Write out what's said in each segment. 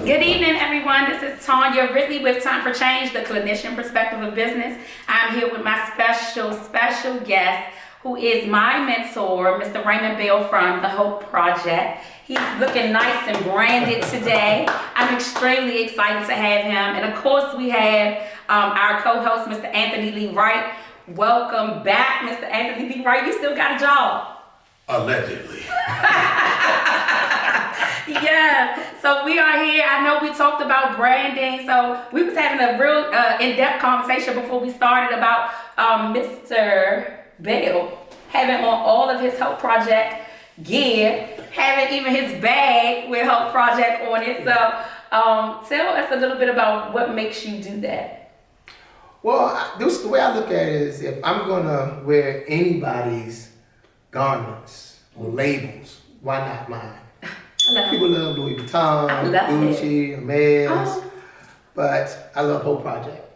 Good evening, everyone. This is Tanya Ridley with Time for Change, the clinician perspective of business. I'm here with my special guest, who is my mentor, Mr. Raymond Bell from the Hope Project. He's looking nice and branded today. I'm extremely excited to have him. And of course, we have our co-host, Mr. Anthony Lee Wright. Welcome back, Mr. Anthony Lee Wright. You still got a job? Allegedly. Yeah, so we are here. I know we talked about branding, so we was having a real in-depth conversation before we started about Mr. Bell having on all of his Hope Project gear, having even his bag with Hope Project on it. So tell us a little bit about what makes you do that. Well, the way I look at it is, if I'm gonna wear anybody's garments or labels, why not mine? People love Louis Vuitton, Gucci, Hermes, but I love Hope Project.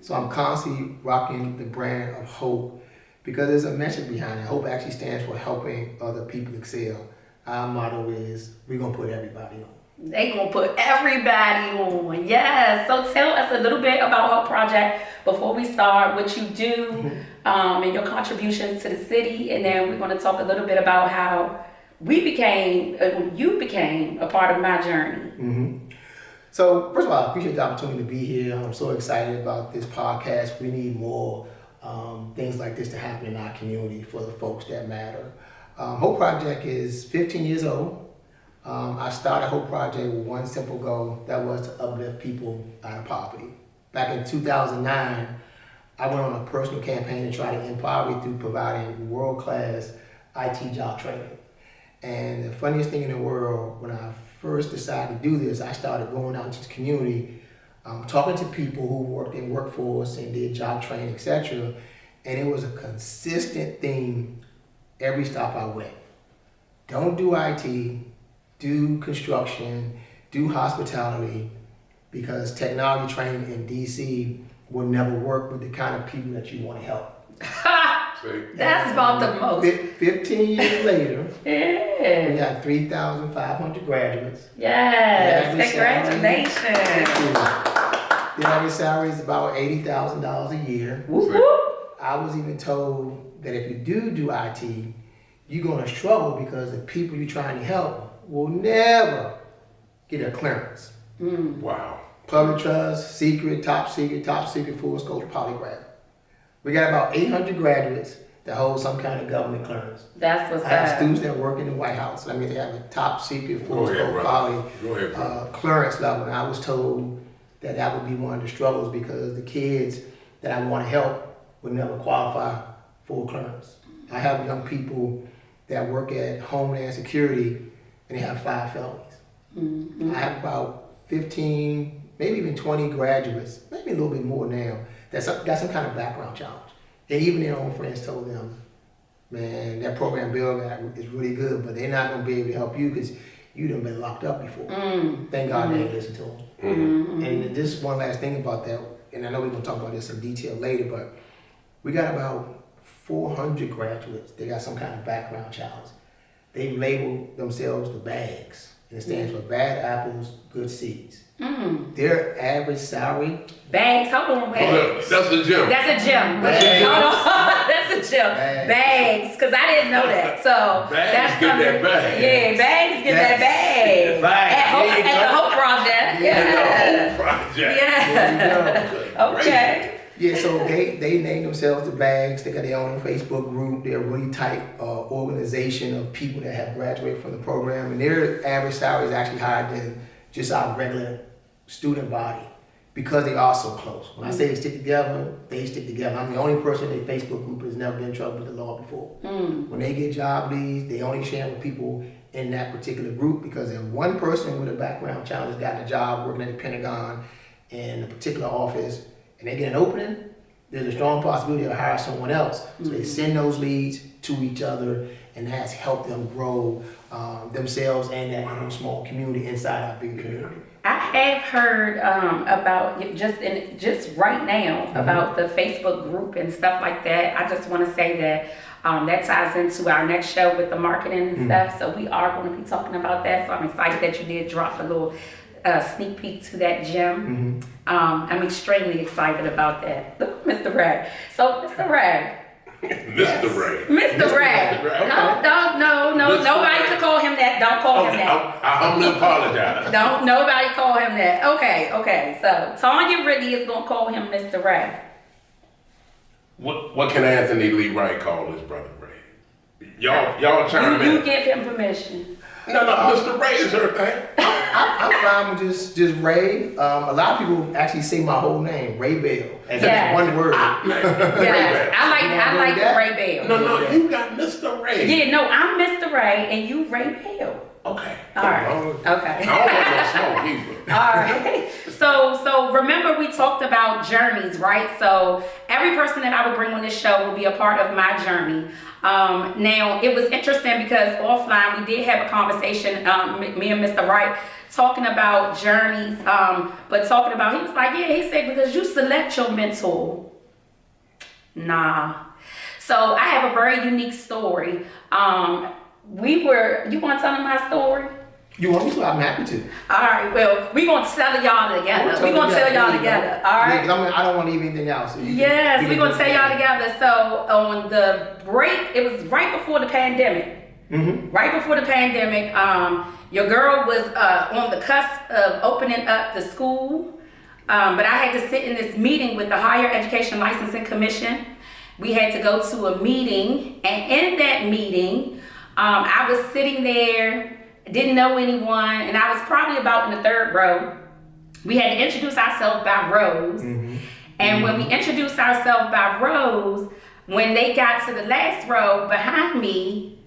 So I'm constantly rocking the brand of Hope because there's a message behind it. Hope actually stands for helping other people excel. Our motto is, we're gonna put everybody on. They gonna put everybody on, yes. So tell us a little bit about Hope Project before we start, what you do, and your contributions to the city, and then we're gonna talk a little bit about how you became a part of my journey. So first of all, I appreciate the opportunity to be here. I'm so excited about this podcast. We need more things like this to happen in our community for the folks that matter. Hope Project is 15 years old. I started Hope Project with one simple goal, that was to uplift people out of poverty. Back in 2009, I went on a personal campaign to try to end poverty through providing world-class IT job training. And the funniest thing in the world, when I first decided to do this, I started going out into the community, talking to people who worked in workforce and did job training, etc. And it was a consistent theme every stop I went. Don't do IT, do construction, do hospitality, because technology training in DC will never work with the kind of people that you want to help. That's about the most. 15 years later, yeah, we got 3,500 graduates. Yes, congratulations. The average salary is about $80,000 a year. Whoop. I was even told that if you do IT, you're going to struggle because the people you're trying to help will never get a clearance. Wow. Public trust, top secret, full scope polygraph. We got about 800 graduates that hold some kind of government clearance. That's what's up. I have students that work in the White House. I mean, they have a top secret, full scope poly clearance level. And I was told that that would be one of the struggles because the kids that I want to help would never qualify for clearance. I have young people that work at Homeland Security and they have 5 felonies. I have about 15, maybe even 20 graduates, maybe a little bit more now, that's got some kind of background challenge. And even their own friends told them, man, that program Bill got is really good, but they're not going to be able to help you because you done been locked up before. Thank God they didn't listen to them. And just one last thing about that, and I know we're going to talk about this in detail later, but we got about 400 graduates. They got some kind of background challenge. They labeled themselves the BAGS, and it stands for Bad Apples, Good Seeds. Their average salary. Bags, hold on, bags. That's a gym. That's a gym. Hold on. That's a gym. Bags, because I didn't know that. So bags get that bag. Yeah, bags get that bag. At the Hope Project. Yeah. The Hope Project. Yeah. Okay. Yeah, so they name themselves the BAGS. They got their own Facebook group. They're a really tight organization of people that have graduated from the program, and their average salary is actually higher than just our regular student body because they are so close. When I say they stick together, they stick together. I'm the only person in their Facebook group who's never been in trouble with the law before. When they get job leads, they only share with people in that particular group because if one person with a background challenge has gotten a job working at the Pentagon in a particular office and they get an opening, there's a strong possibility they'll hire someone else. So they send those leads to each other, and that's helped them grow themselves and that small community inside our big community. I have heard about just right now about the Facebook group and stuff like that. I just want to say that that ties into our next show with the marketing and stuff. So we are going to be talking about that. So I'm excited that you did drop a little a sneak peek to that gym. I'm extremely excited about that. Look, Mr. Ray. So, Mr. Ray. Mr. Ray. Mr. Ray. No. Nobody could call him that. Don't call him that. I humbly apologize. Don't nobody call him that. Okay. So Tanya Ridley is gonna call him Mr. Ray. What can Anthony Lee Wright call his brother Ray? Y'all chime in. You give him permission. No, Mr. Ray is her thing. I'm fine with just Ray. A lot of people actually say my whole name, Ray Bell, as Yes. one word. Yes, I like Ray Bell. No, you got Mr. Ray. Yeah, no, I'm Mr. Ray and you Ray Bell. Okay. All right. Okay. I don't want no smoke either. All right. So remember we talked about journeys, right? So every person that I would bring on this show will be a part of my journey. Now it was interesting because offline we did have a conversation, me and Mr. Wright, talking about journeys, but talking about, he was like, yeah, he said, because you select your mentor. Nah. So I have a very unique story. You want to tell them my story? You want me to? I'm happy to. All right, well, we're going to tell y'all together. We're going to tell y'all together, all right? Yeah, I don't want to leave anything else. So Yes, we're going to tell y'all together. So on the break, it was right before the pandemic. Right before the pandemic, your girl was on the cusp of opening up the school. But I had to sit in this meeting with the Higher Education Licensing Commission. We had to go to a meeting, and in that meeting, I was sitting there, didn't know anyone, and I was probably about in the third row. We had to introduce ourselves by rows. And when we introduced ourselves by rows, when they got to the last row behind me,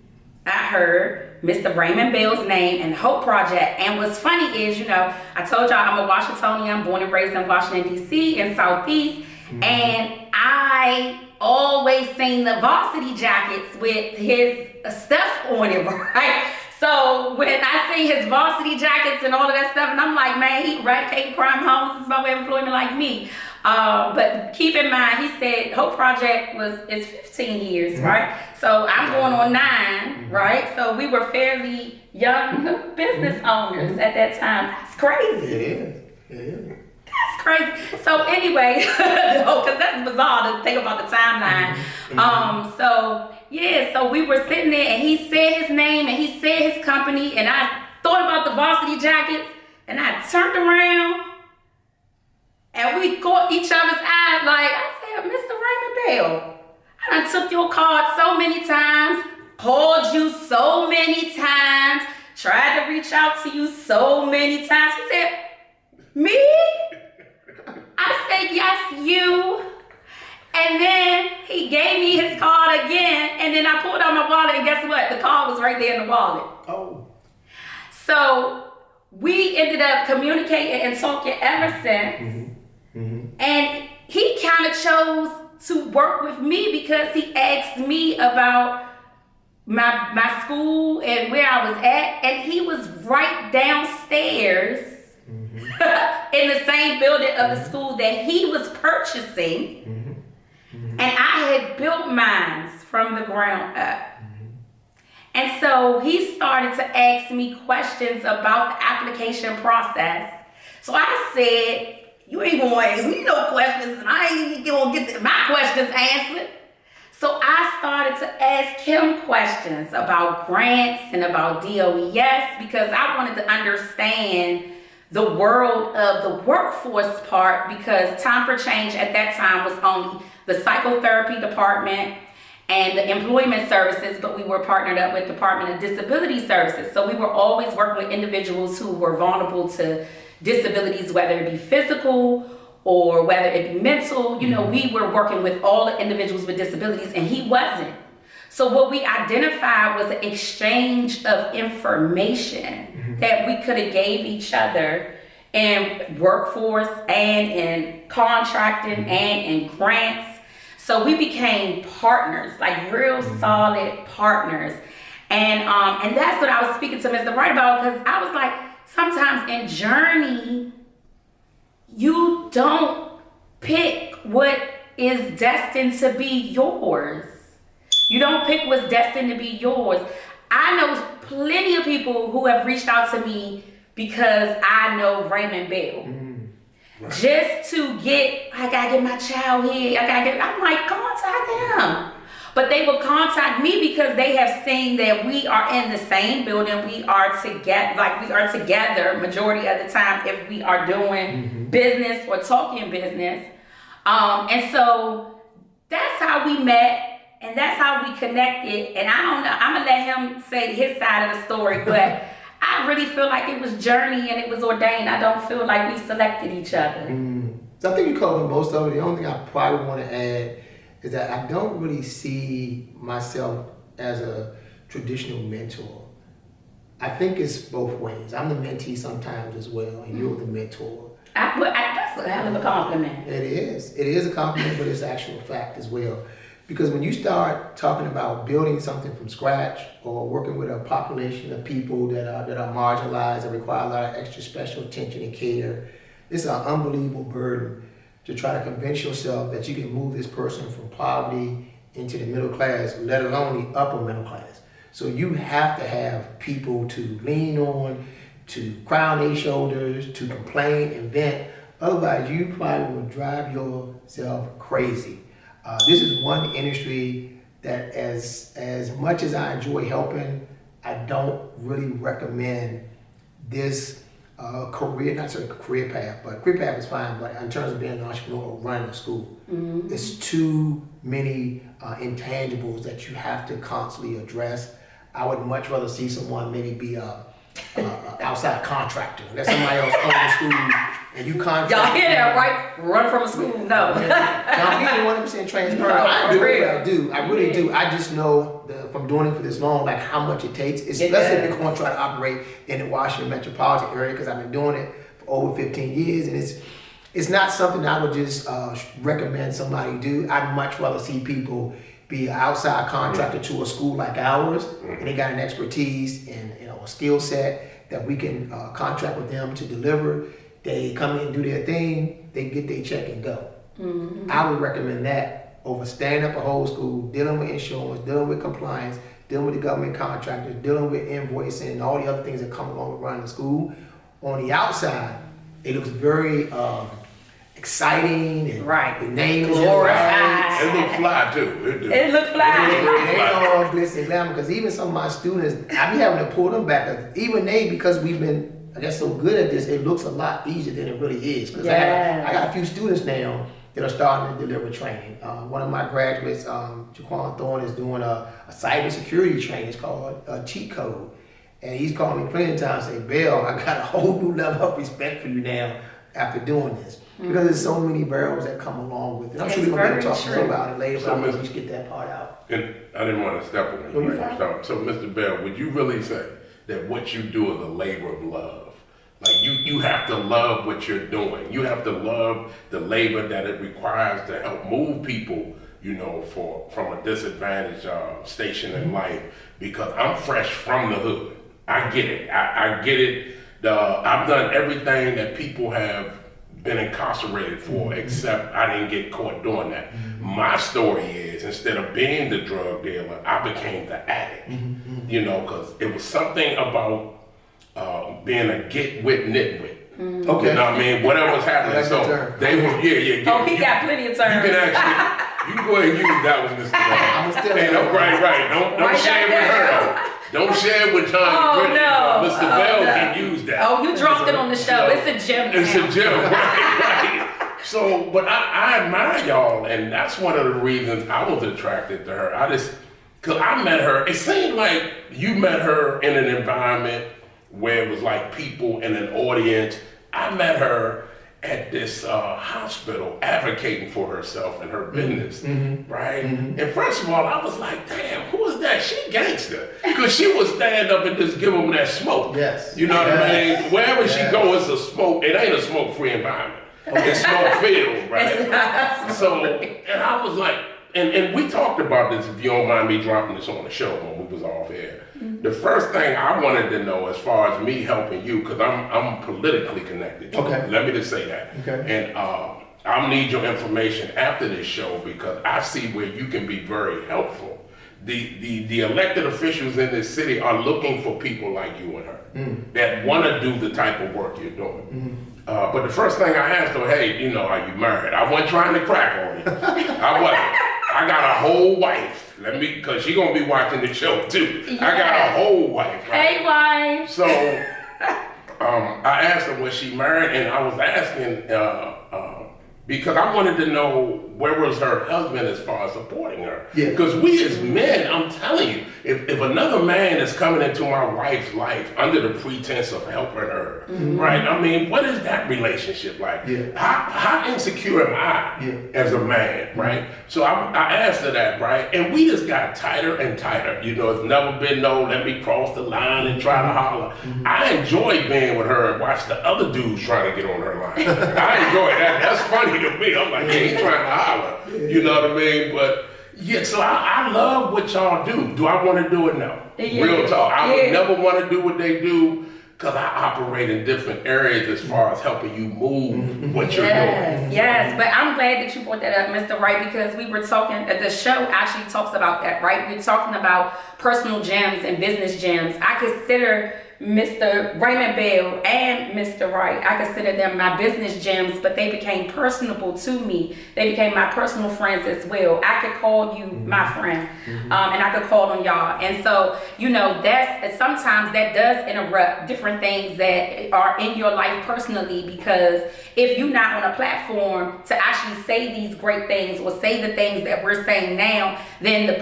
I heard Mr. Raymond Bell's name and Hope Project. And what's funny is, I told y'all I'm a Washingtonian, born and raised in Washington, D.C. in Southeast. And I always seen the varsity jackets with his stuff on it, right? So when I see his varsity jackets and all of that stuff, and I'm like, man, he eradicating crime homes, is my way of employment like me. But keep in mind, he said Hope Project is 15 years, right? So I'm going on 9, right? So we were fairly young business owners at that time. That's crazy. It is. That's crazy. So anyway, because that's bizarre to think about the timeline. So we were sitting there, and he said his name, and he said his company, and I thought about the varsity jackets, and I turned around. And we caught each other's eyes like, I said, Mr. Raymond Bell, I done took your card so many times, called you so many times, tried to reach out to you so many times. He said, me? I said, yes, you. And then he gave me his card again, and then I pulled out my wallet, and guess what? The card was right there in the wallet. Oh. So we ended up communicating and talking ever since. And he kind of chose to work with me because he asked me about my school and where I was at, and he was right downstairs in the same building of the school that he was purchasing, and I had built mine from the ground up. And so he started to ask me questions about the application process. So I said, you ain't gonna ask me no questions, and I ain't gonna get my questions answered. So I started to ask him questions about grants and about DOES because I wanted to understand the world of the workforce part, because Time for Change at that time was only the psychotherapy department and the employment services, but we were partnered up with Department of Disability Services. So we were always working with individuals who were vulnerable to disabilities, whether it be physical or whether it be mental. We were working with all the individuals with disabilities, and he wasn't. So what we identified was an exchange of information that we could have gave each other in workforce and in contracting and in grants. So we became partners, like real solid partners. And that's what I was speaking to Mr. Wright about, because I was like, sometimes in journey, you don't pick what is destined to be yours. You don't pick what's destined to be yours. I know plenty of people who have reached out to me because I know Raymond Bell. Right. Just to get, I gotta get my child here. I'm like, contact them. But they will contact me because they have seen that we are in the same building. We are together majority of the time if we are doing business or talking business. And so that's how we met and that's how we connected. And I don't know, I'm gonna let him say his side of the story, but I really feel like it was journey and it was ordained. I don't feel like we selected each other. So I think you covered most of it. The only thing I probably want to add is that I don't really see myself as a traditional mentor. I think it's both ways. I'm the mentee sometimes as well, and you're the mentor. That's a hell of a compliment. It is. It is a compliment, but it's actual fact as well. Because when you start talking about building something from scratch or working with a population of people that are marginalized, that require a lot of extra special attention and care, it's an unbelievable burden to try to convince yourself that you can move this person from poverty into the middle class, let alone the upper middle class. So you have to have people to lean on, to cry on their shoulders, to complain and vent. Otherwise, you probably will drive yourself crazy. This is one industry that as much as I enjoy helping, I don't really recommend this career, not necessarily career path, but career path is fine, but in terms of being an entrepreneur or running a school, it's too many intangibles that you have to constantly address. I would much rather see someone maybe be a outside contractor. Let somebody else own the school and you contract. Y'all hear that, right? Run from a school, no. Now, I'm being 100% transparent. No, I do real. what I do. I really do. I just know from doing it for this long, like how much it takes, especially if you're going to try to operate in the Washington metropolitan area, because I've been doing it for over 15 years, and it's not something I would just recommend somebody do. I'd much rather see people be an outside contractor to a school like ours, and they got an expertise and a skill set that we can contract with them to deliver. They come in and do their thing, they get their check and go. I would recommend that over standing up a whole school, dealing with insurance, dealing with compliance, dealing with the government contractors, dealing with invoicing and all the other things that come along with running the school. On the outside, it looks very exciting and the name is right. It look fly too. It look fly. It ain't all glitz and glamour, because even some of my students, I be having to pull them back. Even they, because we've been, I guess, so good at this, it looks a lot easier than it really is. Because I got a few students now that are starting to deliver training. One of my graduates, Jaquan Thorne, is doing a cybersecurity training. It's called Cheat Code. And he's called me plenty of times and say, Bill, I got a whole new level of respect for you now after doing this. Because there's so many variables that come along with it. I'm sure we're going to talk about it later, but I'm going to get that part out. And I didn't want to step on you. So, Mr. Bell, would you really say that what you do is a labor of love? Like you have to love what you're doing. You have to love the labor that it requires to help move people, from a disadvantaged station in life. Because I'm fresh from the hood. I get it. I get it. I've done everything that people have been incarcerated for, except I didn't get caught doing that. My story is, instead of being the drug dealer, I became the addict. Because it was something about being a get-wit-nitwit. Okay. You know what I mean? Whatever's happening. So they were, he got plenty of terms. You can go ahead and use that one, Mr. Bell. Right. Don't share it with her, though. Don't share it with Tanya. Mr. Bell can use that. Oh, you dropped it on the show. It's a gem. It's a gem, right. So, but I admire y'all, and that's one of the reasons I was attracted to her. Because I met her, it seemed like you met her in an environment where it was like people in an audience. I met her at this hospital advocating for herself and her business, right? And first of all, I was like, damn, who is that? She gangster. Because she would stand up and just give them that smoke. Yes. You know what I mean? Wherever she goes, it's a smoke. It ain't a smoke-free environment. It's smoke-filled, right? So, and I was like, and we talked about this, if you don't mind me dropping this on the show when we was off air. The first thing I wanted to know, as far as me helping you, because I'm politically connected. Okay. Let me just say that. Okay. And I'll need your information after this show, because I see where you can be very helpful the elected officials in this city are looking for people like you and her that want to do the type of work you're doing. But the first thing I asked her, hey, you know, are you married? I wasn't trying to crack on you. I wasn't. I got a whole wife. Because she's going to be watching the show too. Yes. I got a whole wife. Right? Hey, wife. So I asked her, was she married? And I was asking because I wanted to know where was her husband as far as supporting her. Because we as men, I'm telling you, if another man is coming into my wife's life under the pretense of helping her, right? I mean, what is that relationship like? How insecure am I as a man, right? So I asked her that, right? And we just got tighter and tighter. You know, it's never been no, let me cross the line and try to holler. I enjoy being with her and watch the other dudes trying to get on her line. I enjoy that. That's funny to me. I'm like, yeah, he's trying to holler. You know what I mean? But yeah, so I love what y'all do. Do I want to do it? No. Real talk. I would never want to do what they do because I operate in different areas as far as helping you move what you're doing. Yes, but I'm glad that you brought that up, Mr. Wright, because we were talking, the show actually talks about that, right? We're talking about personal gems and business gems. I consider Mr. Raymond Bell and Mr. Wright, I consider them my business gems, but they became personable to me. They became my personal friends as well. I could call you my friend, and I could call on y'all. And so, you know, sometimes that does interrupt different things that are in your life personally, because if you're not on a platform to actually say these great things or say the things that we're saying now, then the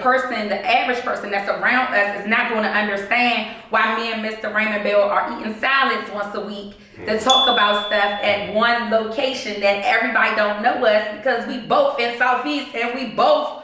average person that's around us is not going to understand why me and Mr. Raymond Bell are eating salads once a week to talk about stuff at one location that everybody don't know us, because we both in Southeast and we both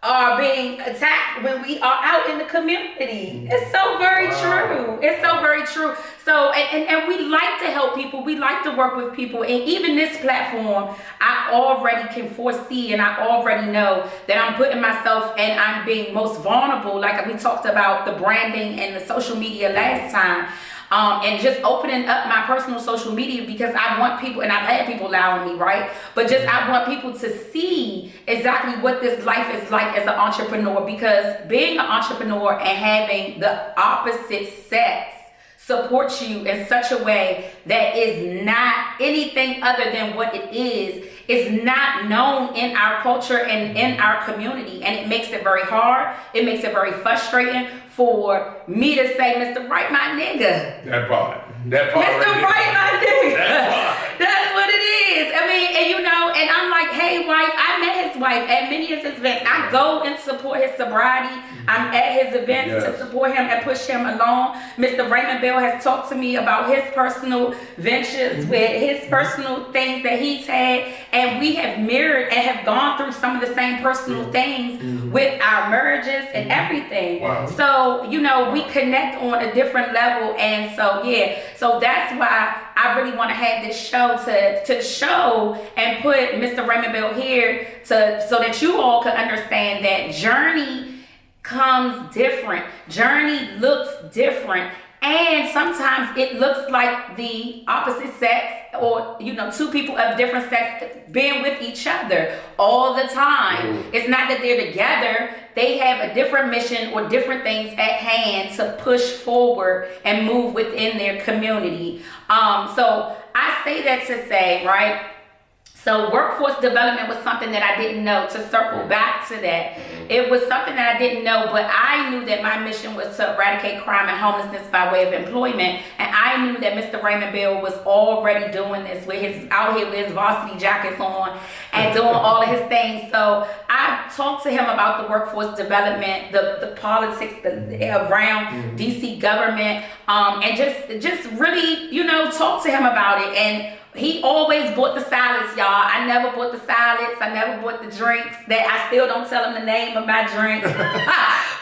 are being attacked when we are out in the community. It's so very true. It's so very true. So, and we like to help people. We like to work with people. And even this platform, I already can foresee and I already know that I'm putting myself and I'm being most vulnerable. Like we talked about the branding and the social media last time. And just opening up my personal social media, because I want people, and I've had people lie on me, right? But just I want people to see exactly what this life is like as an entrepreneur, because being an entrepreneur and having the opposite sex support you in such a way that is not anything other than what it is not known in our culture and in our community. And it makes it very hard. It makes it very frustrating for me to say, Mr. Wright, my nigga. That part. Mr. Wright, my nigga. That's what it is. I mean, and you know, and I'm like, hey, wife, I met his wife at many of his events. I go and support his sobriety. I'm at his events to support him and push him along. Mr. Raymond Bell has talked to me about his personal ventures with his personal things that he's had. And we have mirrored and have gone through some of the same personal things with our marriages and everything. Wow. So, you know, we connect on a different level. And so, so that's why I really want to have this show to show and put Mr. Raymond Bell here so that you all can understand that journey comes different. Journey looks different. And sometimes it looks like the opposite sex, or, you know, two people of different sex being with each other all the time. It's not that they're together. They have a different mission or different things at hand to push forward and move within their community. So I say that to say, right? So workforce development was something that I didn't know. To circle back to that, it was something that I didn't know, but I knew that my mission was to eradicate crime and homelessness by way of employment. And I knew that Mr. Raymond Bell was already doing this with his out here with his varsity jackets on and doing all of his things. So I talked to him about the workforce development, the politics around DC government, and just really, you know, talk to him about it. And he always bought the salads, y'all. I never bought the salads. I never bought the drinks. That I still don't tell him the name of my drink.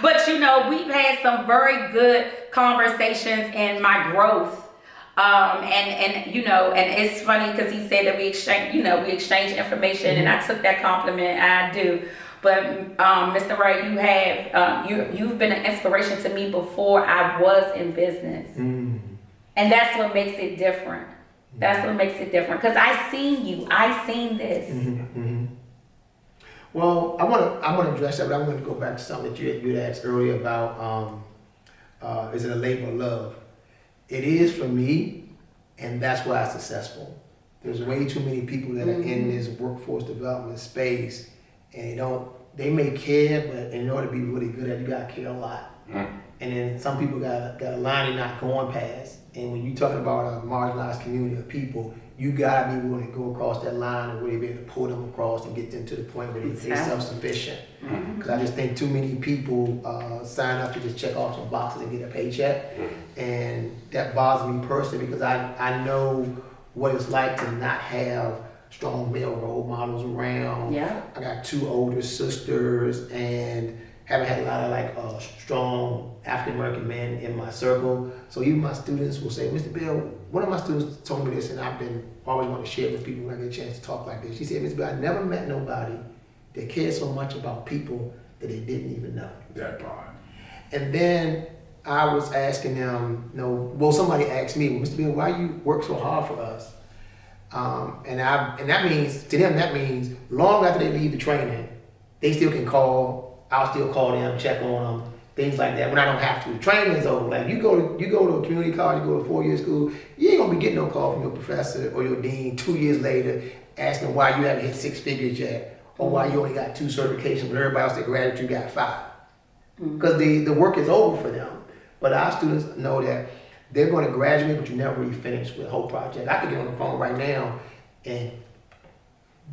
But, you know, we've had some very good conversations in my growth. And you know, and it's funny because he said that we exchange information, and I took that compliment. I do. But Mr. Wright, you have you've been an inspiration to me before I was in business, and that's what makes it different. That's what makes it different, because I seen you. I seen this. Well, I want to address that, but I'm going to go back to something that you had asked earlier about is it a labor of love? It is for me, and that's why it's successful. There's way too many people that are in this workforce development space, and they may care, but in order to be really good at it, you got to care a lot. And then some people got a line they're not going past. And when you're talking about a marginalized community of people, you got to be willing to go across that line and really be able to pull them across and get them to the point where they're self-sufficient. Because I just think too many people sign up to just check off some boxes and get a paycheck. And that bothers me personally because I know what it's like to not have strong male role models around. Yeah. I got 2 older sisters and haven't had a lot of strong African American men in my circle. So even my students will say, Mr. Bill, one of my students told me this, and I've been always want to share it with people when I get a chance to talk like this. She said, Mr. Bill, I never met nobody that cared so much about people that they didn't even know. That part. And then I was asking them, somebody asked me, Mr. Bill, why you work so hard for us? And that means, to them, that means long after they leave the training, they still can call. I'll still call them, check on them, things like that when I don't have to. The training is over. Like you go to a community college, you go to a 4-year school, you ain't gonna be getting no call from your professor or your dean 2 years later asking why you haven't hit 6 figures yet or why you only got 2 certifications when everybody else that graduated you got 5. Because the work is over for them. But our students know that they're going to graduate, but you never really finish with the whole project. I could get on the phone right now and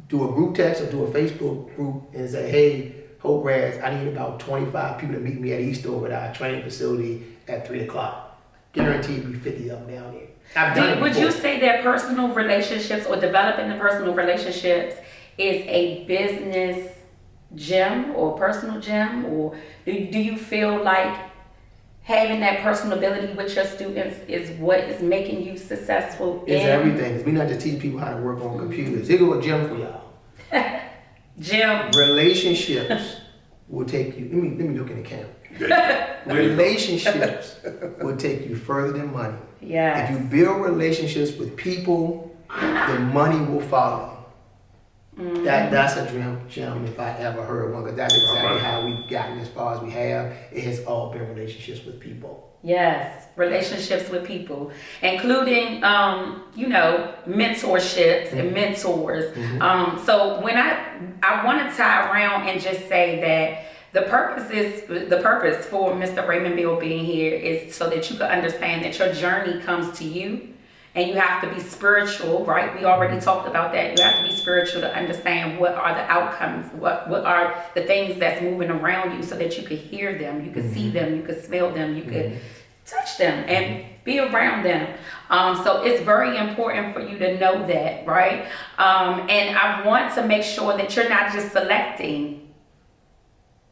do a group text or do a Facebook group and say, hey, Hope Grads, I need about 25 people to meet me at Eastover at our training facility at 3 o'clock. Guaranteed be 50 of them down there. I've done it before. Would you say that personal relationships or developing the personal relationships is a business gym or personal gym? Or do you feel like having that personability with your students is what is making you successful? It's everything. We not just teach people how to work on computers. Here go a gym for y'all. Gym. Relationships will take you, let me look in the camera. Relationships will take you further than money. Yes. If you build relationships with people, the money will follow. That's a dream gem if I ever heard one, because that's exactly how we've gotten as far as we have. It has all been relationships with people. Yes, relationships with people, including, mentorships and mentors. So when I want to tie around and just say that the purpose for Mr. Raymond Bill being here is so that you can understand that your journey comes to you. And you have to be spiritual, right? We already talked about that. You have to be spiritual to understand what are the outcomes, what are the things that's moving around you so that you could hear them, you could see them, you could smell them, you could touch them and be around them. So it's very important for you to know that, right? And I want to make sure that you're not just selecting,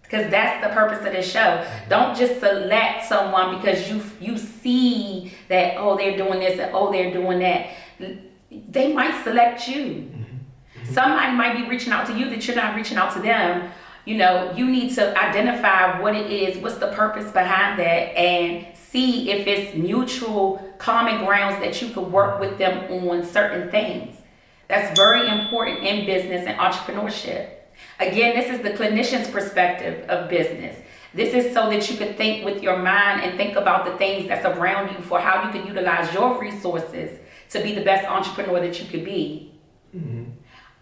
because that's the purpose of this show. Don't just select someone because you see that, oh, they're doing this and oh, they're doing that. They might select you. Somebody might be reaching out to you that you're not reaching out to them. You need to identify what it is, what's the purpose behind that, and see if it's mutual common grounds that you could work with them on certain things. That's very important in business and entrepreneurship. Again, this is the clinician's perspective of business. This is so that you could think with your mind and think about the things that's around you for how you can utilize your resources to be the best entrepreneur that you could be.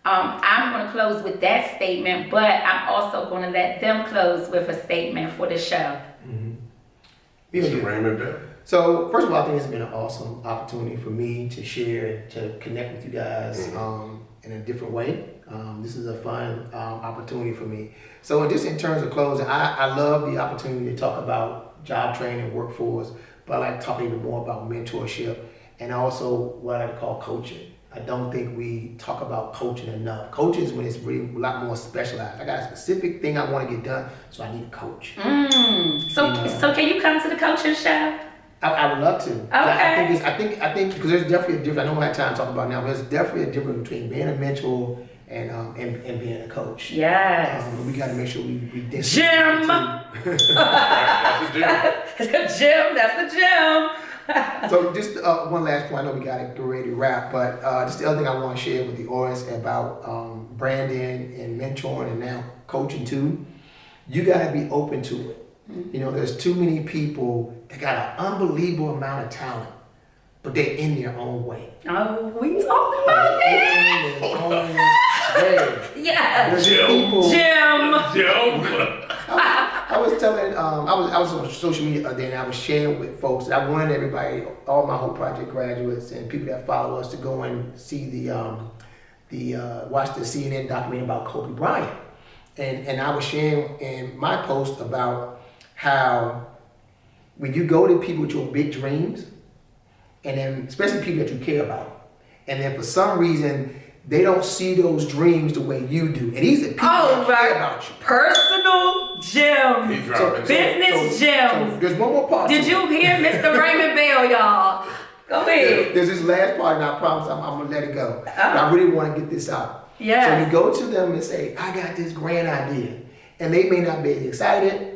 I'm going to close with that statement, but I'm also going to let them close with a statement for the show. Mr. Raymond Bill. So, first of all, I think it's been an awesome opportunity for me to share, to connect with you guys in a different way. This is a fun opportunity for me. So just in terms of closing, I love the opportunity to talk about job training, workforce, but I like to talk even more about mentorship and also what I call coaching. I don't think we talk about coaching enough. Coaching is when it's really a lot more specialized. I got a specific thing I want to get done, so I need a coach. So can you come to the coaching show? I would love to. Okay. I think because there's definitely a difference. I don't have time to talk about it now, but there's definitely a difference between being a mentor and being a coach. Yes. We got to make sure we Jim. That's the gym. Jim, that's the gym. So just one last point. I know we got to get ready to wrap, but just the other thing I want to share with the audience about branding and mentoring and now coaching too. You got to be open to it. You know, there's too many people that got an unbelievable amount of talent, but they're in their own way. Oh, we talking about that. Yeah. Jim. I was telling, I was on social media the other day and I was sharing with folks that I wanted everybody, all my whole project graduates and people that follow us to go and see watch the CNN documentary about Kobe Bryant. And I was sharing in my post about how when you go to people with your big dreams, and then especially people that you care about, and then for some reason they don't see those dreams the way you do, and these are people that care about you. Personal gems, business gems. So there's one more part. Did you hear Mr. Raymond Bell, y'all? Go ahead. There's this last part, and I promise I'm gonna let it go. But I really want to get this out. Yeah. So you go to them and say, "I got this grand idea," and they may not be excited.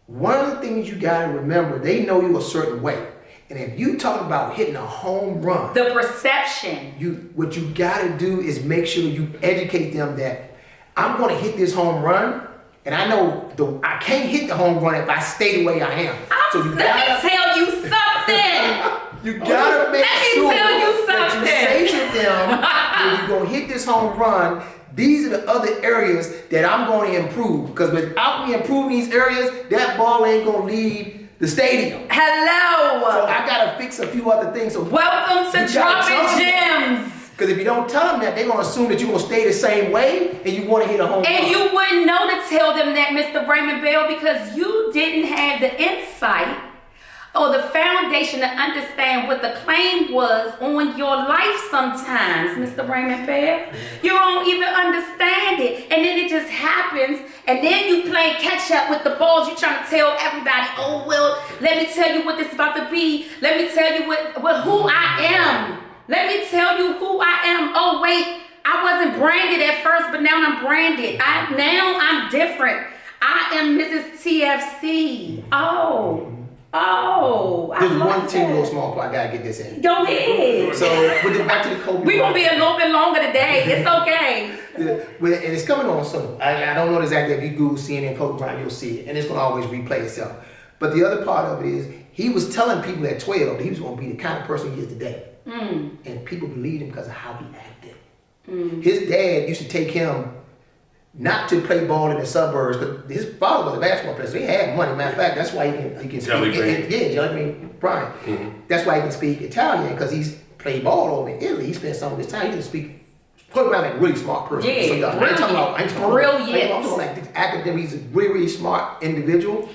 One of the things you gotta remember, they know you a certain way. And if you talk about hitting a home run, the perception. What you gotta do is make sure you educate them that I'm gonna hit this home run, and I know I can't hit the home run if I stay the way I am. Let me tell you something. You gotta make sure that you say to them, when you're gonna hit this home run, these are the other areas that I'm going to improve. Because without me improving these areas, that ball ain't gonna leave the stadium. Hello. So I gotta fix a few other things. So welcome to Droppin Gems. Because if you don't tell them that, they're gonna assume that you're gonna stay the same way and you want to hit a home run. And you wouldn't know to tell them that, Mr. Raymond Bell, because you didn't have the insight or the foundation to understand what the claim was on your life sometimes, Mr. Raymond Bell. You don't even understand it. And then it just happens. And then you play catch up with the balls. You trying to tell everybody, oh, well, let me tell you what this is about to be. Let me tell you who I am. Let me tell you who I am. Oh, wait, I wasn't branded at first, but now I'm branded. Now I'm different. I am Mrs. TFC. There's one little small part. I gotta get this in. Go ahead. So back to the Kobe. We're gonna be a little bit longer today. It's okay. And it's coming on soon. I don't know exactly. If you Google CNN Kobe Bryant, you'll see it, and it's gonna always replay itself. But the other part of it is he was telling people at 12 that he was gonna be the kind of person he is today, and people believed him because of how he acted. His dad used to take him not to play ball in the suburbs, because his father was a basketball player, so he had money. Matter of fact, that's why he can Jelly speak. Jelly Bean Bryant. That's why he can speak Italian, because he's played ball over in Italy. He spent some of his time. He can speak. Probably like a really smart person. Yeah, so I ain't talking about I'm talking like the academic. He's a really, really smart individual.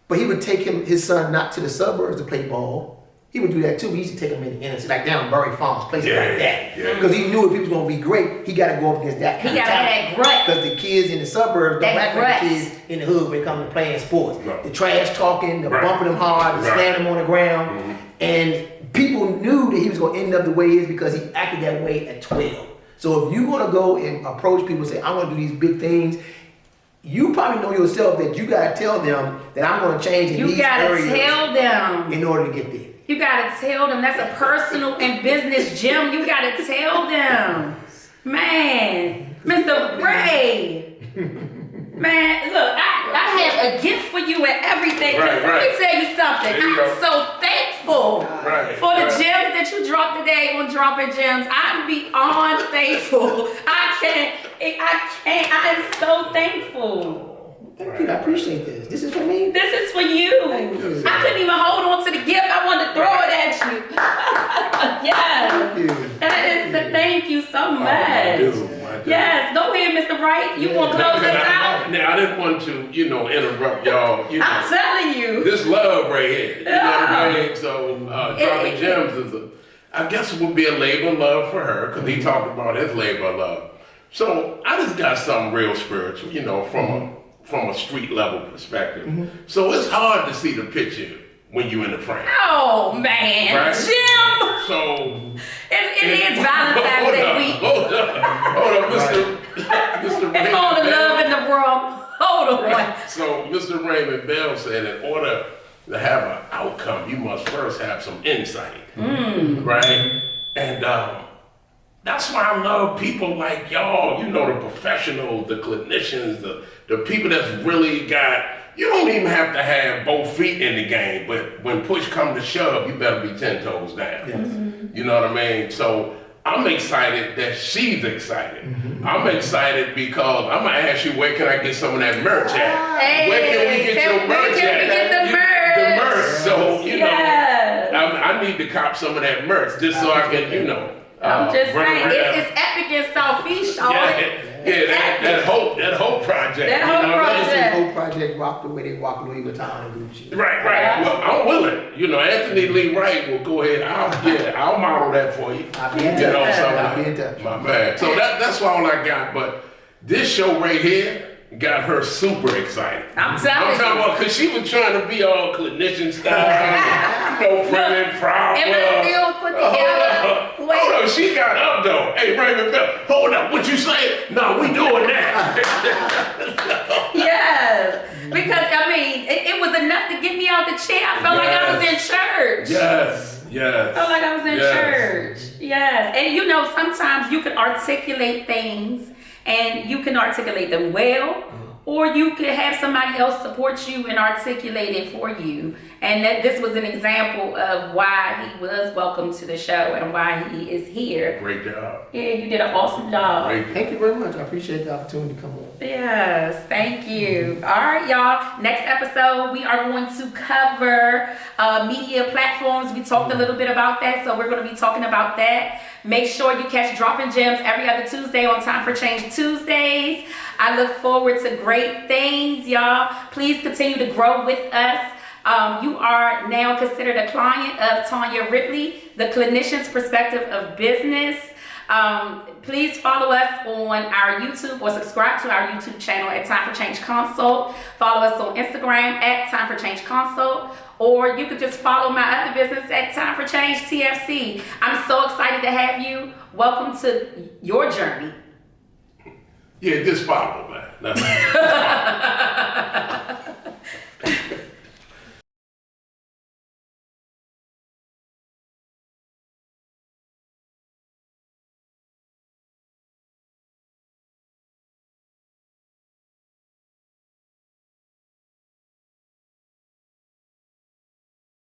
But he would take his son not to the suburbs to play ball. He would do that too. He used to take him in the inner city, like down in Bury Farms, places like that. Because he knew if he was going to be great, he got to go up against that kind of talent. He got to have that Because the kids in the suburbs don't act like the kids in the hood when it comes to playing sports. Right. The trash talking, the bumping them hard, the slamming them on the ground. And people knew that he was going to end up the way he is because he acted that way at 12. So if you're going to go and approach people and say, I want to do these big things, you probably know yourself that you got to tell them that I'm going to change in these areas. You got to tell them. In order to get there. You got to tell them. That's a personal and business gem. You got to tell them. Man, Mr. Ray. Man, look, I have a gift for you and everything. Let me tell you something. I'm so thankful for the gems that you dropped today on Droppin Gems. I'm beyond thankful. I am so thankful. Thank you. I appreciate this. This is for me. This is for you. Thank you. I couldn't even hold on to the gift. I wanted to throw it at you. Yes. Thank you. That is the thank you so much. I do. Yes. Go ahead, Mr. Wright. You want to close us out? Now, I didn't want to, interrupt y'all. I'm telling you. This love right here. You know what I mean? So, Droppin Gems is I guess it would be a labor of love for her, because he talked about his labor of love. So, I just got something real spiritual, from a street level perspective. So it's hard to see the picture when you're in the frame. Oh man, right? Jim. So it is Valentine's Day week. Hold up, Mr. It's all the love in the world. Hold on. So Mr. Raymond Bell said in order to have an outcome, you must first have some insight, right? And that's why I love people like y'all, you know, the professionals, the clinicians, the people that's really got, you don't even have to have both feet in the game, but when push comes to shove, you better be 10 toes down. Yes. You know what I mean? So I'm excited that she's excited. I'm excited because I'm gonna ask you, where can I get some of that merch at? Hey, where can we get your merch where can we get the merch? The merch. So, you Yes. know, I need to cop some of that merch just so I can, you know. I'm just run saying, around. it's epic in Southeast, y'all. that hope project. That you hope know what I mean? project. The whole project rocked the way they walk Louis Vuitton and Gucci. Right. Well, I'm willing. You know, Anthony Lee Wright will go ahead. I'll model that for you. I'll be in touch. You know, I'll be in touch. my man. So that's all I got. But this show right here got her super excited. I'm telling you. talking about because she was trying to be all clinician style, no prim and proper. And I still put together. Hold on, she got up though. Hey, Raymond Bell, hold up. What you say? No, we doing that. Yes, because I mean, it was enough to get me out the chair. I felt like I was in church. Yes. I felt like I was in church. Yes, and you know, sometimes you can articulate things, and you can articulate them well, or you could have somebody else support you and articulate it for you. And that this was an example of why he was welcome to the show and why he is here. Great job. Yeah, you did an awesome job. Great. Thank you very much. I appreciate the opportunity to come on. Yes, thank you. All right, y'all. Next episode, we are going to cover media platforms. We talked a little bit about that, so we're going to be talking about that. Make sure you catch Droppin' Gems every other Tuesday on Time for Change Tuesdays. I look forward to great things, y'all. Please continue to grow with us. You are now considered a client of Tanya Ripley, the Clinician's Perspective of Business. Please follow us on our YouTube or subscribe to our YouTube channel at Time for Change Consult. Follow us on Instagram at Time for Change Consult. Or you could just follow my other business at Time for Change TFC. I'm so excited to have you. Welcome to your journey. Yeah, just follow, man.